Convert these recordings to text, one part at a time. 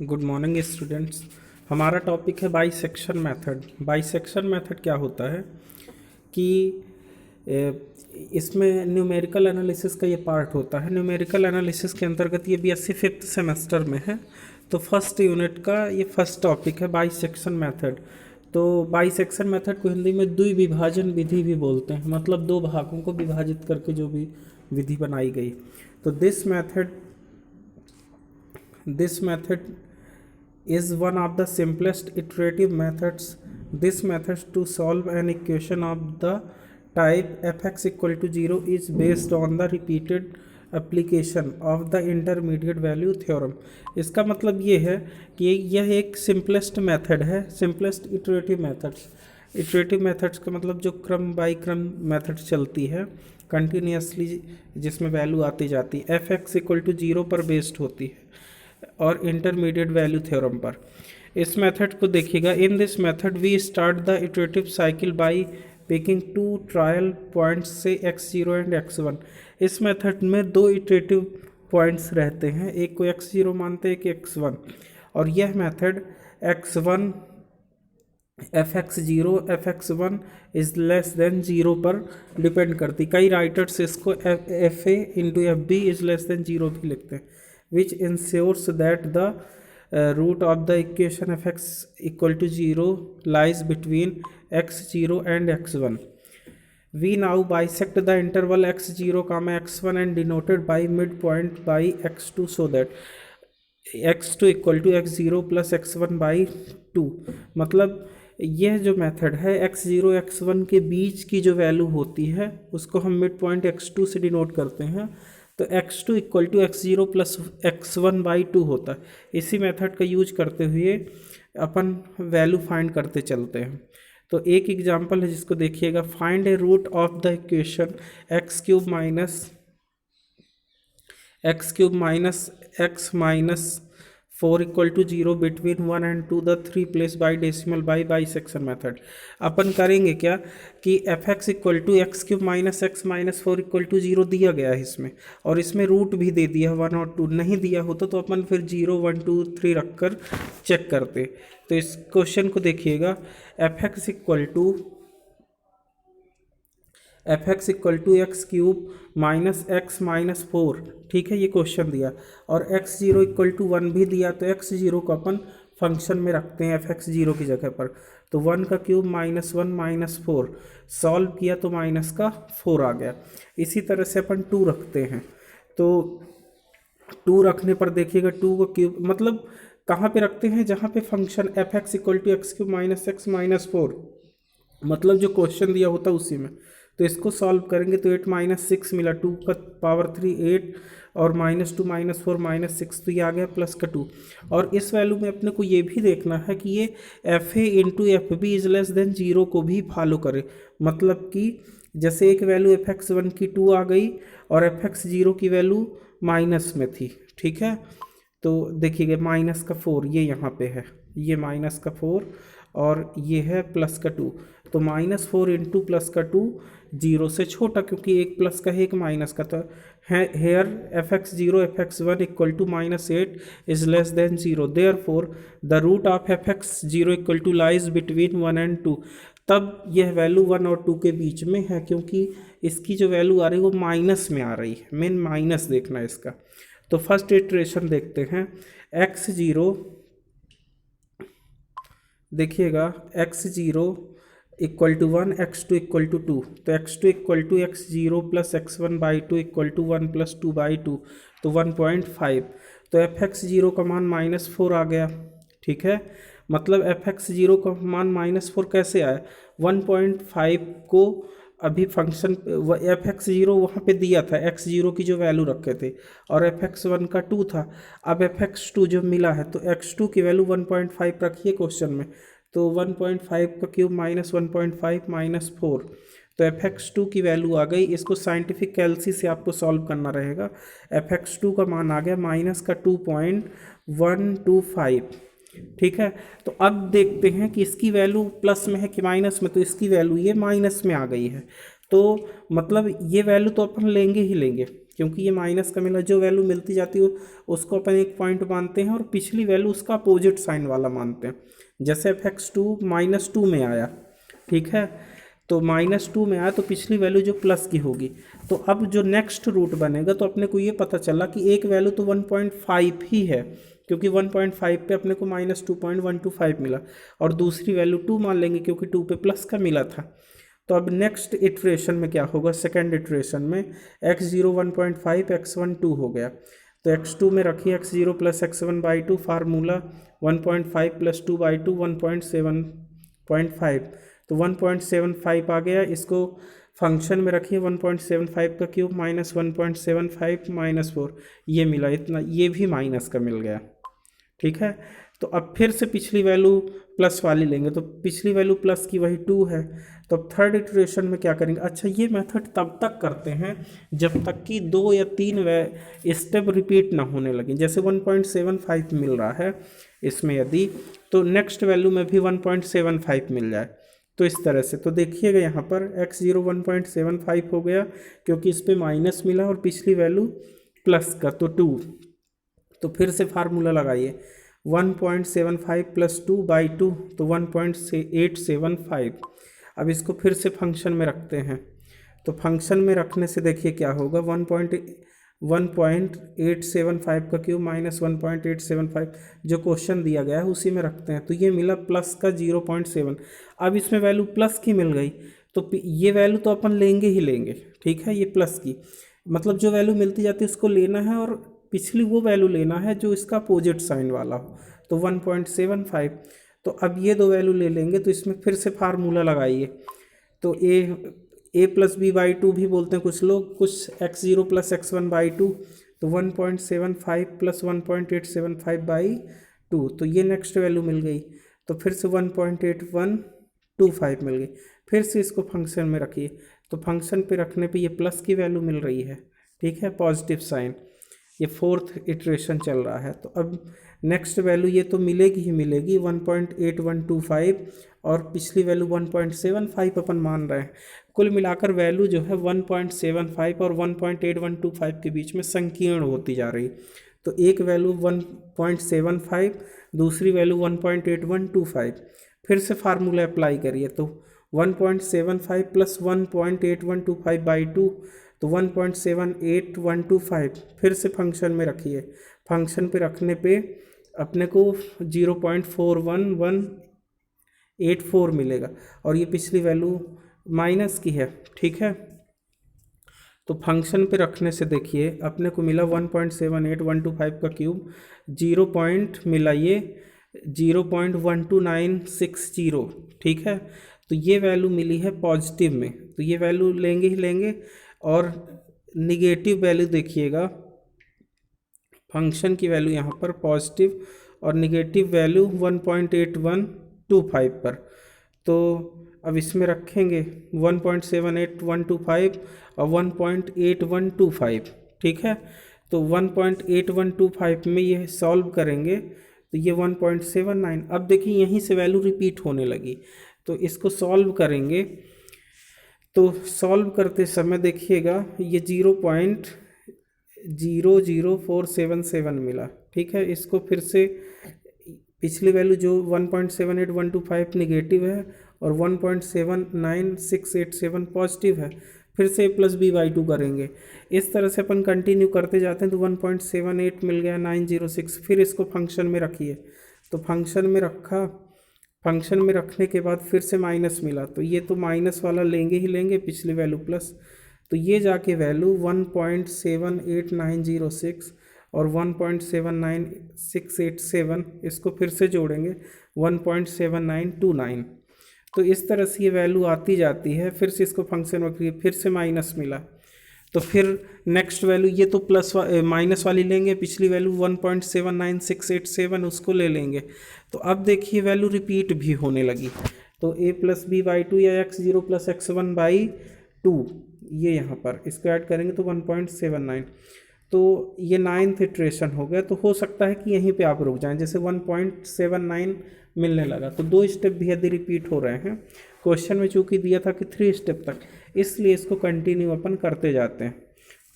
Good morning students. हमारा topic है bisection method. Bisection method क्या होता है कि इसमें न्यूमेरिकल एनालिसिस का ये पार्ट होता है। न्यूमेरिकल एनालिसिस के अंतर्गत ये बीएससी फिफ्थ सेमेस्टर में है। तो फर्स्ट यूनिट का ये फर्स्ट टॉपिक है बाइसेक्शन मेथड। तो बाइसेक्शन मेथड को हिंदी में द्विविभाजन विधि भी बोलते हैं, मतलब दो भागों को विभाजित करके जो भी विधि बनाई गई। तो this method is one of the simplest iterative methods. This method to solve an equation of the type fx equal to 0 is based on the repeated application of the intermediate value theorem. इसका मतलब ये है कि यह एक simplest method है, simplest iterative methods. Iterative methods का मतलब जो क्रम बाई क्रम मेथड चलती है कंटिन्यूसली, जिसमें वैल्यू आती जाती है, एफ एक्स इक्वल टू 0 पर बेस्ड होती है और इंटरमीडिएट वैल्यू थ्योरम पर। इस मेथड को देखिएगा। In this method we start the iterative cycle by picking two trial points से x0 एंड x1। इस मेथड में दो इटरेटिव पॉइंट्स रहते हैं, एक को x0 मानते हैं, एक x1। और यह method x1 fx0 fx1 is less than 0 पर डिपेंड करती। कई राइटर्स इसको fa into F B is less than 0 भी लिखते हैं, which ensures that the root of the equation fx equal to 0 lies between x0 and x1. We now bisect the interval x0, x1 and denoted by midpoint by x2 so that x2 equal to x0 plus x1 by 2। मतलब यह जो method है x0 x1 के बीच की जो value होती है उसको हम मिड पॉइंट x2 से डिनोट करते हैं। तो x2 equal to x0 plus x1 by 2 होता है। इसी मेथड का यूज करते हुए अपन वैल्यू फाइंड करते चलते हैं। तो एक एग्जांपल है जिसको देखिएगा। Find a root of the equation X cube minus X minus 4 equal to 0 between 1 and 2 the 3 place by decimal by bisection method. अपन करेंगे क्या कि F X equal to X cube minus X minus 4 equal to 0 दिया गया है इसमें, और इसमें रूट भी दे दिया 1 और 2। नहीं दिया होता तो अपन फिर 0 1 2 3 रख कर चेक करते। तो इस क्वेश्चन को देखिएगा। F X equal to X cube minus X minus 4, ठीक है, ये क्वेश्चन दिया। और x0 इक्वल टू 1 भी दिया, तो x0 को अपन फंक्शन में रखते हैं fx0 की जगह पर। तो 1 का क्यूब माइनस 1 माइनस 4, सॉल्व किया तो माइनस का 4 आ गया। इसी तरह से अपन 2 रखते हैं। तो 2 रखने पर देखिएगा 2 को क्यूब मतलब कहाँ पे रखते हैं, जहाँ पे function F X equal to X cube minus X minus 4, मतलब जो क्वेश्चन दिया होता है उसी में। तो इसको सॉल्व करेंगे तो 8 माइनस 6 मिला, 2 का पावर 3 8 और माइनस 2 माइनस 4 माइनस 6, तो ये आ गया प्लस का 2। और इस वैल्यू में अपने को ये भी देखना है कि ये F A into F B is less than 0 को भी फॉलो करे। मतलब कि जैसे एक वैल्यू एफ एक्स 1 की 2 आ गई और एफ एक्स 0 की वैल्यू माइनस में थी, ठीक है। तो देखिएगा माइनस का 4 ये यहाँ पे है, ये माइनस का 4 और ये है प्लस का 2। तो माइनस 4 इंटू प्लस का 2 0 से छोटा, क्योंकि एक प्लस का है एक माइनस का। तो here F X 0 F X 1 equal to minus 8 is less than 0, therefore the root of F X 0 equal to lies between 1 and 2। तब यह वैल्यू 1 और 2 के बीच में है, क्योंकि इसकी जो वैल्यू आ रही है वो माइनस में आ रही है। मेन माइनस देखना है इसका। तो फर्स्ट इटरेशन देखते हैं। x0 देखिएगा, x0 equal to 1 x2 equal to 2। तो x2 equal to x0 plus x1 by 2 equal to 1 plus 2 by 2, तो 1.5। तो एफ एक्स 0 का मान माइनस 4 आ गया, ठीक है। मतलब एफ एक्स 0 का मान माइनस 4 कैसे आया, 1.5 को अभी फंक्शन एफ एक्स 0 वहाँ पे दिया था, x0 की जो वैल्यू रखे थे, और एफ एक्स 1 का 2 था। अब एफ एक्स 2 जो मिला है तो x2 की वैल्यू 1.5 रखिए क्वेश्चन में। तो 1.5 का क्यूब माइनस 1.5 माइनस 4, तो एफ एक्स 2 की वैल्यू आ गई। इसको साइंटिफिक कैलसी से आपको सॉल्व करना रहेगा। एफ एक्स 2 का मान आ गया माइनस का 2.125, ठीक है। तो अब देखते हैं कि इसकी वैल्यू प्लस में है कि माइनस में। तो इसकी वैल्यू ये माइनस में आ गई है, तो मतलब ये वैल्यू तो अपन लेंगे ही लेंगे। क्योंकि ये माइनस का मिला, जो वैल्यू मिलती जाती है उसको अपन एक पॉइंट मानते हैं और पिछली वैल्यू उसका अपोजिट साइन वाला मानते हैं। जैसे fx2 -2 में आया, ठीक है, तो -2 में आया तो पिछली वैल्यू जो प्लस की होगी, तो अब जो नेक्स्ट रूट बनेगा तो अपने को ये पता चला कि एक वैल्यू तो 1.5 ही है, क्योंकि 1.5 पे अपने को -2.125 मिला, और दूसरी वैल्यू 2 मान लेंगे क्योंकि 2 पे प्लस का मिला था। तो अब नेक्स्ट इटरेशन में क्या होगा, सेकेंड इटरेशन में x0 1.5 x1 2 हो गया, तो x2 में रखिए x0 + x1/2 फार्मूला 1.5 + 2/2 1.7.5, तो 1.75 आ गया। इसको फंक्शन में रखिए 1.75 का क्यूब -1.75 -4, ये मिला इतना, ये भी माइनस का मिल गया, ठीक है। तो अब फिर से पिछली वैल्यू प्लस वाली लेंगे, तो पिछली वैल्यू प्लस की वही 2 है। तो अब थर्ड इटरेशन में क्या करेंगे, अच्छा ये मेथड तब तक करते हैं जब तक कि 2 या 3 स्टेप रिपीट ना होने लगे। जैसे 1.75 मिल रहा है इसमें यदि, तो नेक्स्ट वैल्यू में भी 1.75 मिल जाए, तो इस तरह से। तो देखिएगा यहाँ पर x0 1.75 हो गया क्योंकि इस पर माइनस मिला और पिछली वैल्यू प्लस का, तो 2। तो फिर से फार्मूला लगाइए 1.75 + 2/2, तो 1.875। अब इसको फिर से फंक्शन में रखते हैं, तो फंक्शन में रखने से देखिए क्या होगा, 1.875 का क्यूब -1.875, जो क्वेश्चन दिया गया है उसी में रखते हैं, तो ये मिला प्लस का 0.7। अब इसमें वैल्यू प्लस की मिल गई, तो ये वैल्यू तो अपन लेंगे ही लेंगे, ठीक है, ये प्लस की, मतलब जो वैल्यू मिलती जाती है उसको लेना है और पिछली वो वैल्यू लेना है जो इसका अपोजिट साइन वाला हो, तो 1.75। तो अब ये दो वैल्यू ले लेंगे, तो इसमें फिर से फार्मूला लगाइए, तो a + b/2 भी बोलते हैं कुछ लोग, कुछ x0 + x1/2, तो 1.75 + 1.875/2, तो ये नेक्स्ट वैल्यू मिल गई, तो फिर से 1.8125 मिल गई। फिर से इसको फंक्शन में रखिए, तो फंक्शन पे रखने पे ये प्लस की वैल्यू मिल रही है, ठीक है, पॉजिटिव साइन। ये फोर्थ इटरेशन चल रहा है, तो अब नेक्स्ट वैल्यू ये तो मिलेगी ही मिलेगी 1.8125, और पिछली वैल्यू 1.75 अपन मान रहे हैं। कुल मिलाकर वैल्यू जो है 1.75 और 1.8125 के बीच में संकीर्ण होती जा रही। तो एक वैल्यू 1.75, दूसरी वैल्यू 1.8125। फिर से फार्मूला अप्लाई करिए, तो 1.75 + 1.8125/2, तो 1.78125। फिर से फंक्शन में रखिए, फंक्शन पे रखने पे अपने को 0.41184 मिलेगा, और ये पिछली वैल्यू माइनस की है, ठीक है। तो फंक्शन पे रखने से देखिए अपने को मिला 1.78125 का क्यूब, 0 पॉइंट मिला ये 0.12960, ठीक है। तो ये वैल्यू मिली है पॉजिटिव में, तो ये वैल्यू लेंगे ही लेंगे, और निगेटिव वैल्यू देखिएगा, फंक्शन की वैल्यू यहाँ पर पॉजिटिव और निगेटिव वैल्यू 1.8125 पर। तो अब इसमें रखेंगे 1.78125 और 1.8125, ठीक है। तो 1.8125 में ये सॉल्व करेंगे तो ये 1.79। अब देखिए यहीं से वैल्यू रिपीट होने लगी, तो इसको सॉल्व करेंगे, तो सॉल्व करते समय देखिएगा ये 0.00477 मिला, ठीक है। इसको फिर से पिछली वैल्यू जो 1.78125 निगेटिव है और 1.79687 पॉजिटिव है, फिर से + b/2 करेंगे। इस तरह से अपन कंटिन्यू करते जाते हैं, तो 1.78 मिल गया 906। फिर इसको फंक्शन में रखिए, तो फंक्शन में रखा, फंक्शन में रखने के बाद फिर से माइनस मिला, तो ये तो माइनस वाला लेंगे ही लेंगे, पिछली वैल्यू प्लस, तो ये जाके वैल्यू 1.78906 और 1.79687, इसको फिर से जोड़ेंगे 1.7929। तो इस तरह से ये वैल्यू आती जाती है। फिर से इसको फंक्शन रखिए, फिर से माइनस मिला, तो फिर नेक्स्ट वैल्यू ये तो माइनस वाली लेंगे, पिछली वैल्यू 1.79687 उसको ले लेंगे। तो अब देखिए वैल्यू रिपीट भी होने लगी, तो a + b/2 या x0 + x1/2, ये यहाँ पर इसको ऐड करेंगे तो 1.79। तो ये 9th इटरेशन हो गया। तो हो सकता है कि यहीं पे आप रुक जाएं, जैसे 1.79 मिलने लगा, तो 2 स्टेप भी यदि रिपीट हो रहे हैं, क्वेश्चन में चूंकि दिया था कि 3 स्टेप तक, इसलिए इसको कंटिन्यू अपन करते जाते हैं।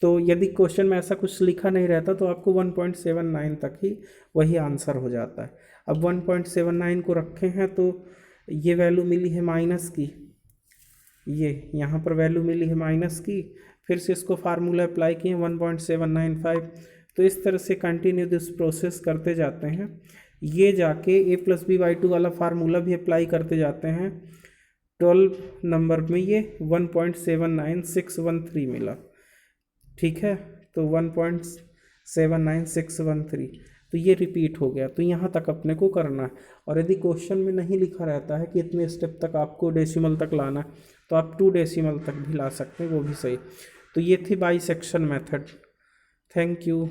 तो यदि क्वेश्चन में ऐसा कुछ लिखा नहीं रहता तो आपको 1.79 तक ही वही आंसर हो जाता है। अब 1.79 को रखे हैं तो ये वैल्यू मिली है माइनस की, ये यहाँ पर वैल्यू मिली है माइनस की, फिर से इसको फार्मूला अप्लाई किए 1.795। तो इस तरह से कंटिन्यू दिस प्रोसेस करते जाते हैं, ये जाके a+b/2 वाला फार्मूला भी अप्लाई करते जाते हैं। 12 नंबर में ये 1.79613 मिला, ठीक है, तो 1.79613, तो ये रिपीट हो गया। तो यहाँ तक अपने को करना है। और यदि क्वेश्चन में नहीं लिखा रहता है कि इतने स्टेप तक आपको डेसिमल तक लाना है तो आप 2 डेसिमल तक भी ला सकते हैं, वो भी सही। तो ये थी बाइसेक्शन मेथड। Thank you.